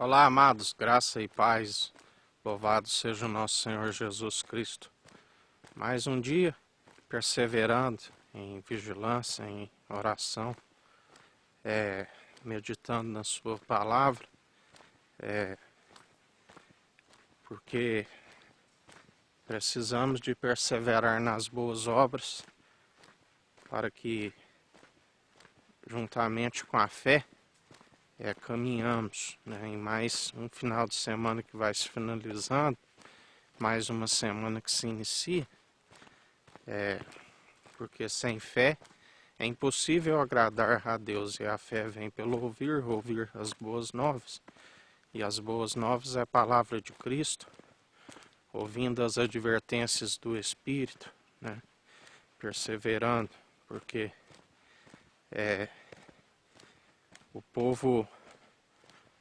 Olá, amados, graça e paz, louvado seja o nosso Senhor Jesus Cristo. Mais um dia, perseverando em vigilância, em oração, meditando na sua palavra, porque precisamos de perseverar nas boas obras, para que, juntamente com a fé, caminhamos, em mais um final de semana que vai se finalizando, mais uma semana que se inicia, porque sem fé é impossível agradar a Deus, e a fé vem pelo ouvir as boas novas, e as boas novas é a palavra de Cristo, ouvindo as advertências do Espírito, perseverando, porque o povo,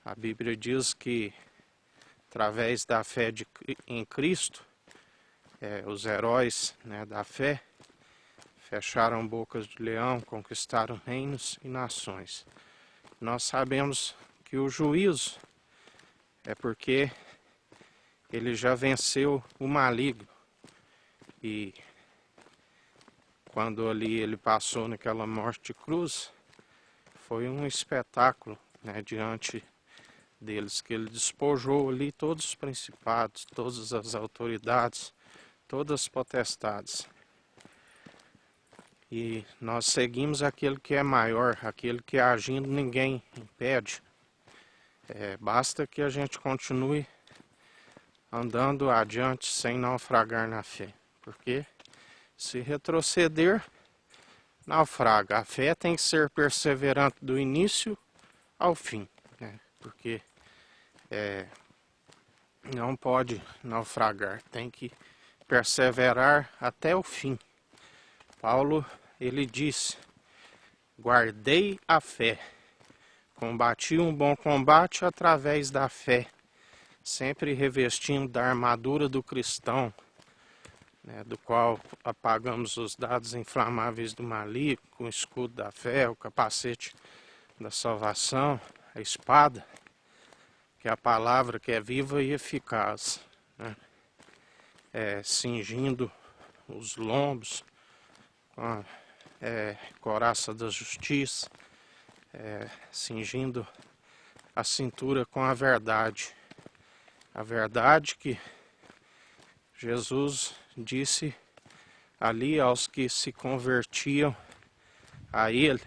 a Bíblia diz que através da fé em Cristo, os heróis, da fé, fecharam bocas de leão, conquistaram reinos e nações. Nós sabemos que o juízo é porque ele já venceu o maligno. E quando ali ele passou naquela morte de cruz, foi um espetáculo, diante deles, que ele despojou ali todos os principados, todas as autoridades, todas as potestades. E nós seguimos aquele que é maior, aquele que agindo ninguém impede. Basta que a gente continue andando adiante sem naufragar na fé. Porque se retroceder, naufraga. A fé tem que ser perseverante do início ao fim. Porque não pode naufragar, tem que perseverar até o fim. Paulo, ele disse: guardei a fé, combati um bom combate através da fé, sempre revestindo da armadura do cristão, do qual apagamos os dados inflamáveis do maligno, com o escudo da fé, o capacete da salvação, a espada, que é a palavra que é viva e eficaz, cingindo os lombos com a couraça da justiça, cingindo a cintura com a verdade que Jesus disse ali aos que se convertiam a Ele,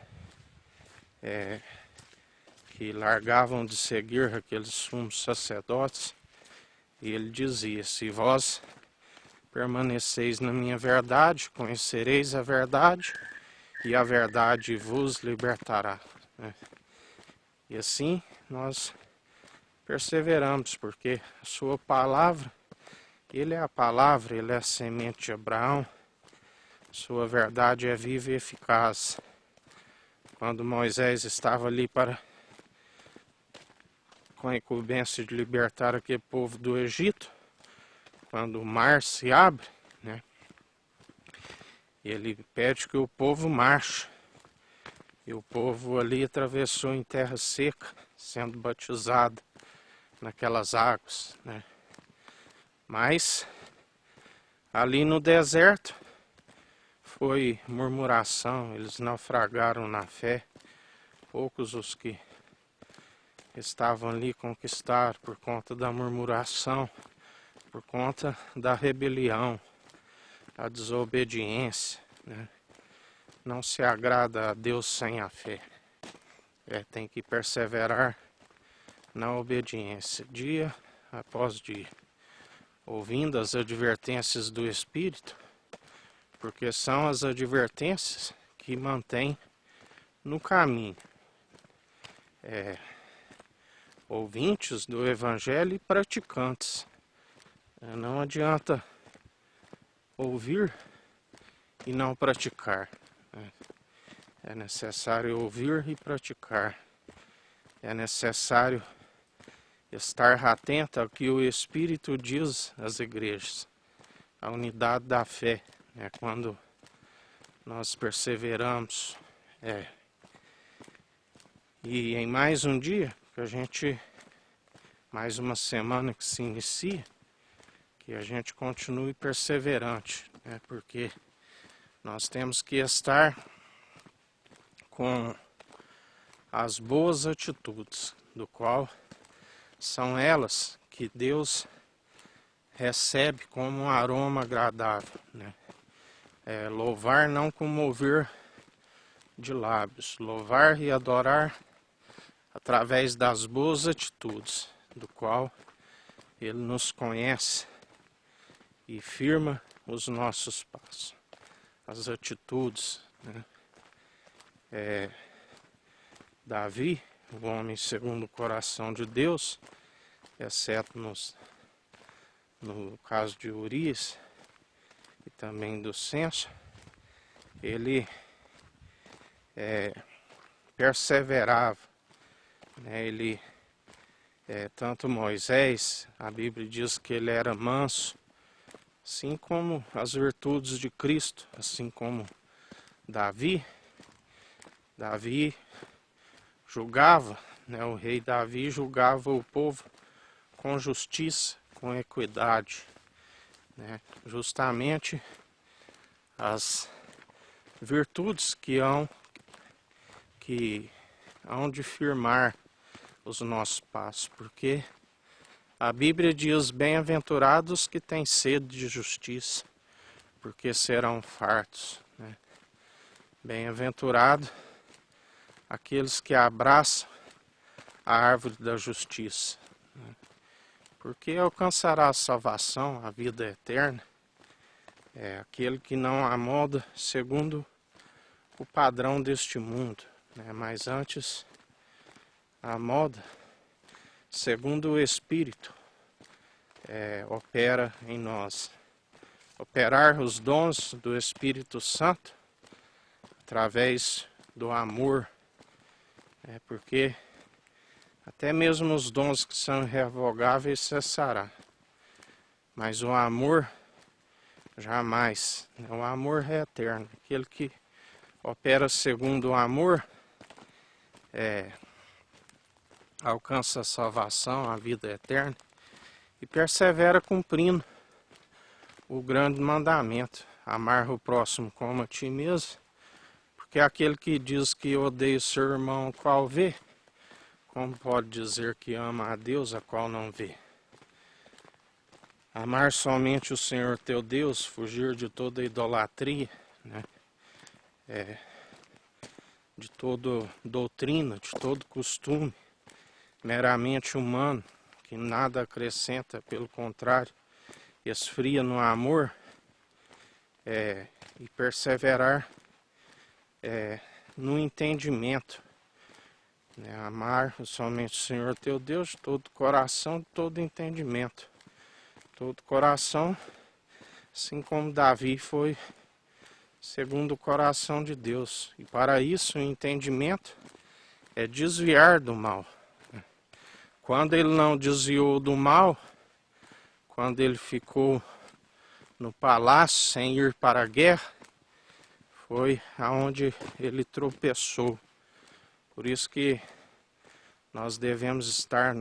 que largavam de seguir aqueles sumos sacerdotes, e Ele dizia: se vós permaneceis na minha verdade, conhecereis a verdade, e a verdade vos libertará. E assim nós perseveramos, porque a sua palavra, Ele é a palavra, Ele é a semente de Abraão, sua verdade é viva e eficaz. Quando Moisés estava ali com a incumbência de libertar aquele povo do Egito, quando o mar se abre, ele pede que o povo marche. E o povo ali atravessou em terra seca, sendo batizado naquelas águas, Mas ali no deserto foi murmuração, eles naufragaram na fé. Poucos os que estavam ali conquistaram por conta da murmuração, por conta da rebelião, a desobediência, Não se agrada a Deus sem a fé. Tem que perseverar na obediência, dia após dia, ouvindo as advertências do Espírito, porque são as advertências que mantêm no caminho. Ouvintes do Evangelho e praticantes. Não adianta ouvir e não praticar. É necessário ouvir e praticar. É necessário estar atento ao que o Espírito diz às igrejas. A unidade da fé, quando nós perseveramos. E em mais um dia que a gente mais uma semana que se inicia, que a gente continue perseverante, né? Porque nós temos que estar com as boas atitudes, do qual são elas que Deus recebe como um aroma agradável, né? Louvar não com mover de lábios, louvar e adorar através das boas atitudes, do qual Ele nos conhece e firma os nossos passos. As atitudes, né? Davi, o homem segundo o coração de Deus, exceto no caso de Urias e também do censo, ele perseverava, né? Ele, tanto Moisés, a Bíblia diz que ele era manso, assim como as virtudes de Cristo, assim como Davi julgava, né? O rei Davi julgava o povo com justiça, com equidade, né? Justamente as virtudes que hão de firmar os nossos passos, porque a Bíblia diz: bem-aventurados que têm sede de justiça, porque serão fartos, né? Bem-aventurado aqueles que abraçam a árvore da justiça, né? Porque alcançará a salvação, a vida eterna, aquele que não amolda segundo o padrão deste mundo, né? Mas antes amolda segundo o Espírito opera em nós. Operar os dons do Espírito Santo através do amor, porque até mesmo os dons que são irrevogáveis cessará, mas o amor jamais, né? O amor é eterno. Aquele que opera segundo o amor alcança a salvação, a vida eterna, e persevera cumprindo o grande mandamento: amar o próximo como a ti mesmo, porque aquele que diz que odeia o seu irmão qual vê, como pode dizer que ama a Deus a qual não vê? Amar somente o Senhor teu Deus, fugir de toda idolatria, né? De toda doutrina, de todo costume meramente humano, que nada acrescenta, pelo contrário, esfria no amor, e perseverar no entendimento, né? Amar somente o Senhor teu Deus de todo coração, de todo entendimento, todo coração, assim como Davi foi segundo o coração de Deus. E para isso o entendimento é desviar do mal. Quando ele não desviou do mal, quando ele ficou no palácio sem ir para a guerra, foi aonde ele tropeçou. Por isso que nós devemos estar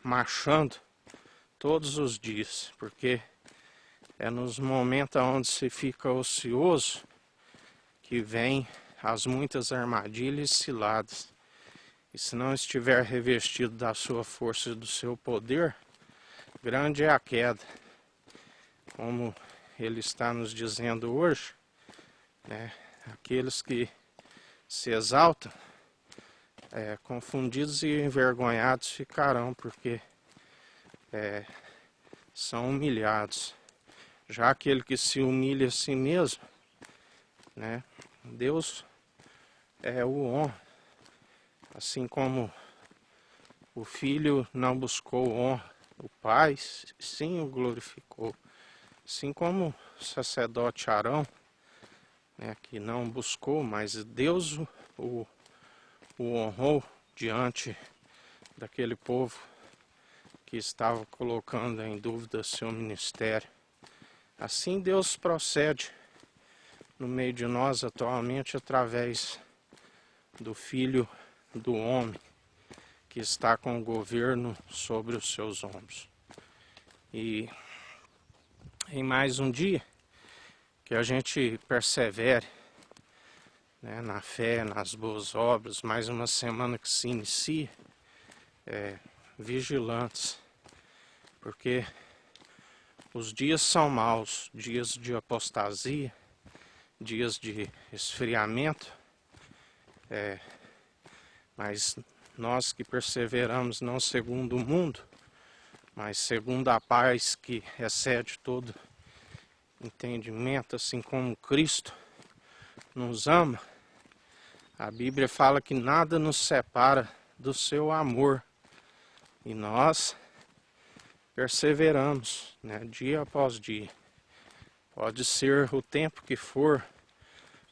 marchando todos os dias, porque é nos momentos onde se fica ocioso que vem as muitas armadilhas e ciladas. E se não estiver revestido da sua força e do seu poder, grande é a queda. Como ele está nos dizendo hoje, né? Aqueles que se exaltam, confundidos e envergonhados ficarão, porque são humilhados. Já aquele que se humilha a si mesmo, né? Deus o honra. Assim como o Filho não buscou honra, o Pai sim o glorificou. Assim como o sacerdote Arão, né, que não buscou, mas Deus o honrou diante daquele povo que estava colocando em dúvida seu ministério. Assim Deus procede no meio de nós atualmente através do Filho do homem, que está com o governo sobre os seus ombros. E em mais um dia, que a gente persevere, né, na fé, nas boas obras, mais uma semana que se inicia, vigilantes, porque os dias são maus, dias de apostasia, dias de esfriamento, mas nós que perseveramos não segundo o mundo, mas segundo a paz que excede todo entendimento, assim como Cristo nos ama, a Bíblia fala que nada nos separa do seu amor, e nós perseveramos, né, dia após dia. Pode ser o tempo que for,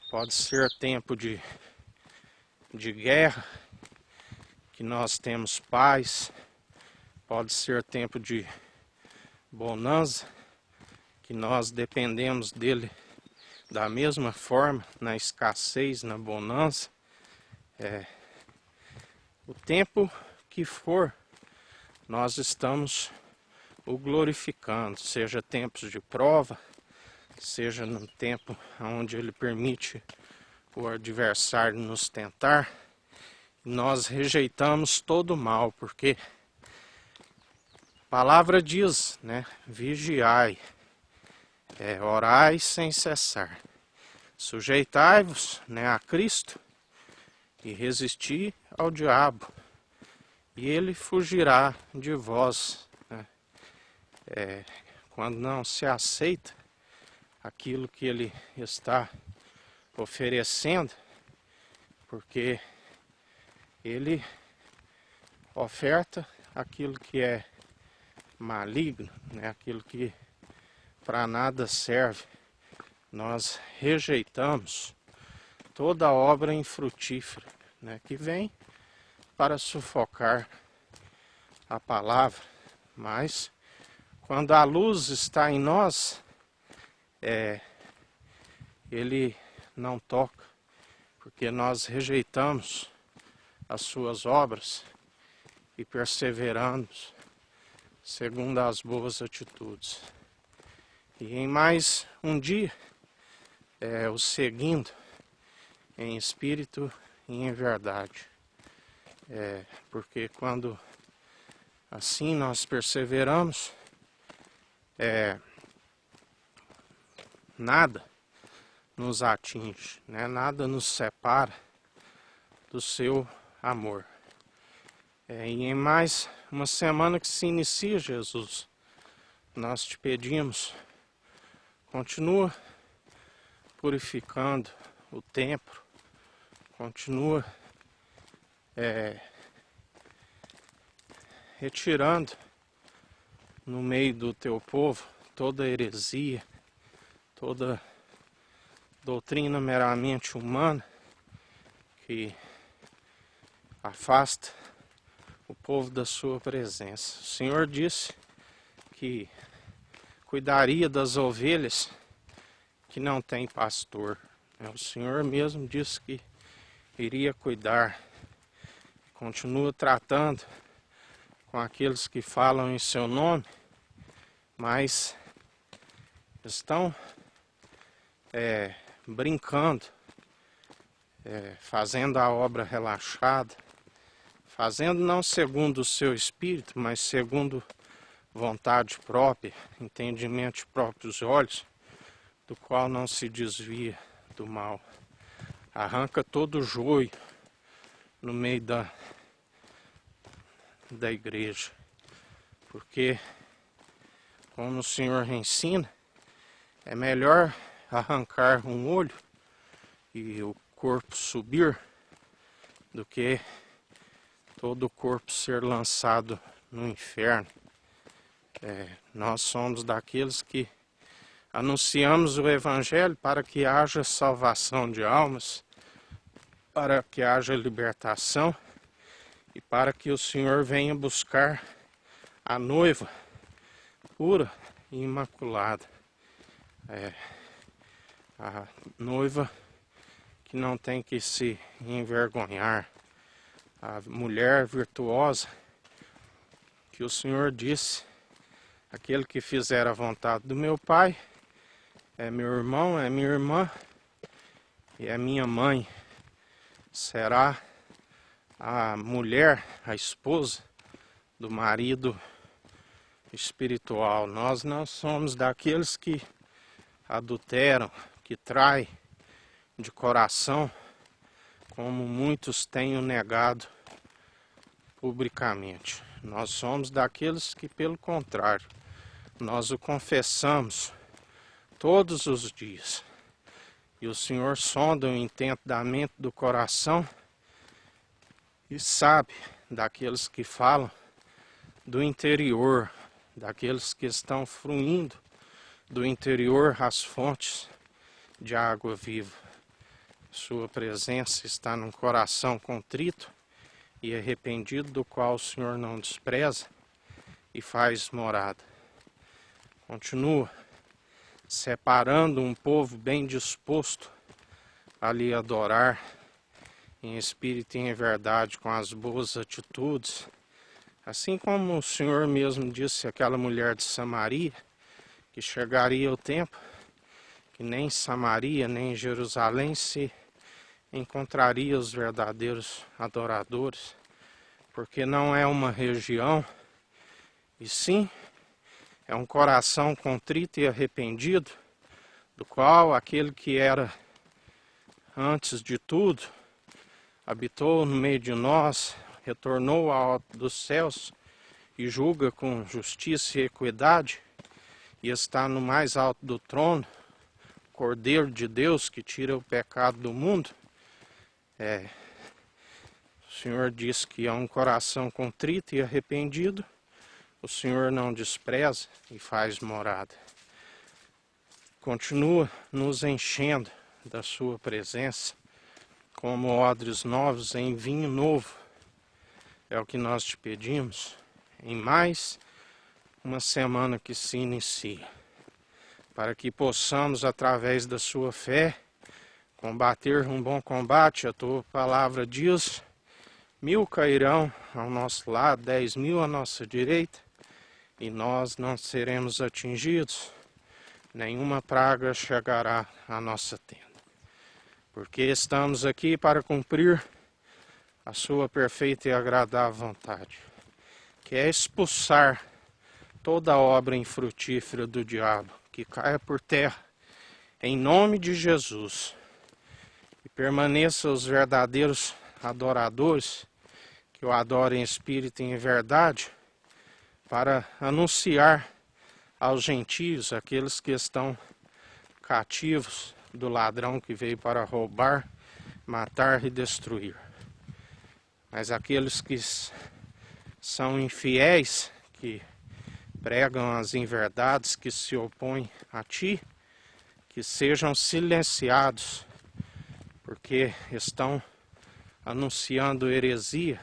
pode ser tempo de guerra, que nós temos paz, pode ser tempo de bonança, que nós dependemos dele da mesma forma, na escassez, na bonança. O tempo que for, nós estamos o glorificando, seja tempos de prova, seja no tempo onde ele permite o adversário nos tentar. Nós rejeitamos todo o mal, porque a palavra diz, né, vigiai, orai sem cessar, sujeitai-vos, né, a Cristo e resisti ao diabo, e ele fugirá de vós, né? Quando não se aceita aquilo que ele está oferecendo, porque ele oferta aquilo que é maligno, né? Aquilo que para nada serve. Nós rejeitamos toda obra infrutífera, né, que vem para sufocar a palavra, mas quando a luz está em nós, ele não toca, porque nós rejeitamos as suas obras e perseveramos segundo as boas atitudes. E em mais um dia, o seguindo em espírito e em verdade. Porque quando assim nós perseveramos, nada nos atinge, né? Nada nos separa do seu amor. E em mais uma semana que se inicia, Jesus, nós te pedimos, continua purificando o templo, continua retirando no meio do teu povo toda heresia, toda doutrina meramente humana que afasta o povo da sua presença. O Senhor disse que cuidaria das ovelhas que não têm pastor. O Senhor mesmo disse que iria cuidar. Continua tratando com aqueles que falam em seu nome, mas estão brincando, fazendo a obra relaxada, fazendo não segundo o seu espírito, mas segundo vontade própria, entendimento de próprios olhos, do qual não se desvia do mal. Arranca todo o joio no meio da igreja, porque, como o Senhor ensina, é melhor arrancar um olho e o corpo subir do que todo o corpo ser lançado no inferno. Nós somos daqueles que anunciamos o Evangelho para que haja salvação de almas, para que haja libertação e para que o Senhor venha buscar a noiva pura e imaculada. A noiva que não tem que se envergonhar, a mulher virtuosa, que o Senhor disse: aquele que fizer a vontade do meu Pai é meu irmão, é minha irmã e é minha mãe. Será a mulher, a esposa do marido espiritual. Nós não somos daqueles que adulteram, que traem de coração, como muitos têm negado publicamente. Nós somos daqueles que, pelo contrário, nós o confessamos todos os dias. E o Senhor sonda o intento da mente, do coração, e sabe daqueles que falam do interior, daqueles que estão fluindo do interior as fontes de água viva. Sua presença está num coração contrito e arrependido, do qual o Senhor não despreza e faz morada. Continua separando um povo bem disposto a lhe adorar em espírito e em verdade, com as boas atitudes, assim como o Senhor mesmo disse àquela mulher de Samaria, que chegaria o tempo que nem em Samaria nem em Jerusalém se encontraria os verdadeiros adoradores, porque não é uma região, e sim é um coração contrito e arrependido, do qual aquele que era antes de tudo habitou no meio de nós, retornou ao alto dos céus e julga com justiça e equidade, e está no mais alto do trono, Cordeiro de Deus que tira o pecado do mundo. O Senhor diz que é um coração contrito e arrependido, o Senhor não despreza e faz morada. Continua nos enchendo da sua presença, como odres novos em vinho novo. É o que nós te pedimos em mais uma semana que se inicia, para que possamos, através da sua fé, combater um bom combate. A tua palavra diz: 1000 cairão ao nosso lado, 10.000 à nossa direita, e nós não seremos atingidos, nenhuma praga chegará à nossa tenda. Porque estamos aqui para cumprir a sua perfeita e agradável vontade, que é expulsar toda obra infrutífera do diabo, que caia por terra, em nome de Jesus, e permaneçam os verdadeiros adoradores, que o adorem em espírito e em verdade, para anunciar aos gentios, aqueles que estão cativos do ladrão que veio para roubar, matar e destruir. Mas aqueles que são infiéis, que pregam as inverdades, que se opõem a ti, que sejam silenciados, porque estão anunciando heresia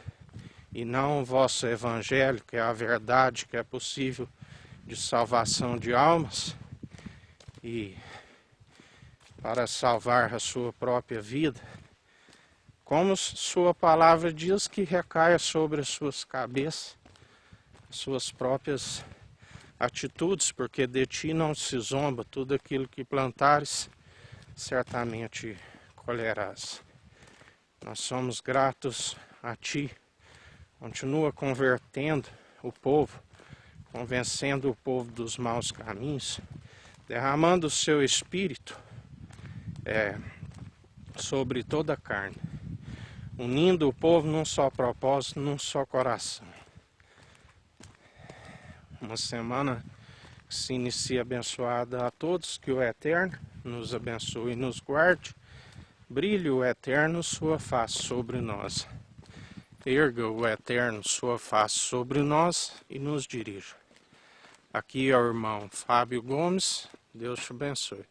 e não o vosso evangelho, que é a verdade, que é possível de salvação de almas, e para salvar a sua própria vida, como sua palavra diz, que recaia sobre as suas cabeças, as suas próprias atitudes, porque de ti não se zomba, tudo aquilo que plantares, certamente colherás. Nós somos gratos a ti. Continua convertendo o povo, convencendo o povo dos maus caminhos, derramando o seu espírito sobre toda a carne, unindo o povo num só propósito, num só coração. Uma semana que se inicia abençoada a todos, que o Eterno nos abençoe e nos guarde, brilhe o Eterno sua face sobre nós, erga o Eterno sua face sobre nós e nos dirija. Aqui é o irmão Fábio Gomes, Deus te abençoe.